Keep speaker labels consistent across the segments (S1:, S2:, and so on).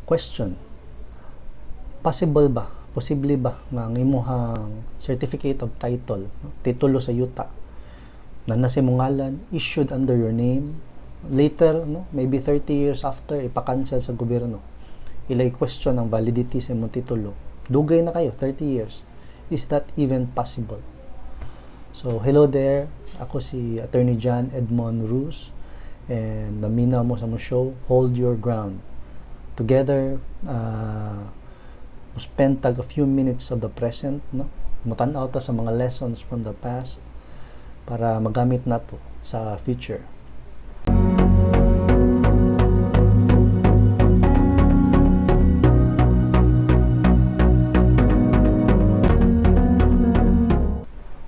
S1: Question: posible ba nga ang imuhang certificate of title, titulo sa yuta na nasimungalan, issued under your name, later, maybe 30 years after, ipakancel sa gobyerno, ilay question ang validity sa imong titulo, dugay na kayo 30 years? Is that even possible? So hello there, ako si Attorney John Edmond Ruz, and naminaw mo sa mong show, Hold Your Ground. Together, spend a few minutes of the present, mutanaw ta sa mga lessons from the past para magamit nato sa future.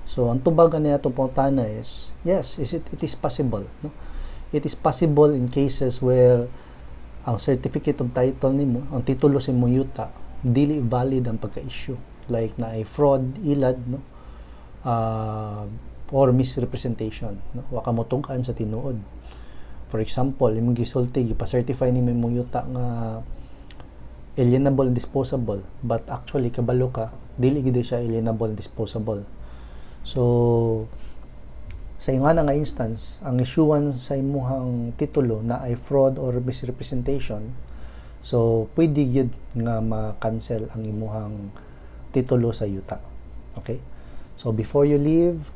S1: So ang tubagan niya itong pangtana is, yes, it is possible. It is possible in cases where ang certificate of title nimo, ang titulo sa imong yuta, dili valid ang pagka-issue, like na ay fraud, ilad, or misrepresentation, wa ka motugan sa tinuod. For example, imong gisulti, gipa-certify nimo imong yuta nga alienable and disposable, but actually kabalo ka dili gid siya alienable and disposable. So sa ingana nga instance, ang issuance sa imuhang titulo na ay fraud or misrepresentation, so pwede gyud nga ma-cancel ang imuhang titulo sa yuta. Okay? So before you leave,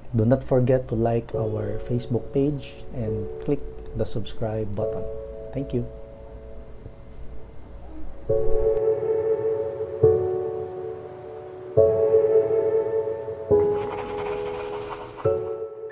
S1: do not forget to like our Facebook page and click the subscribe button. Thank you.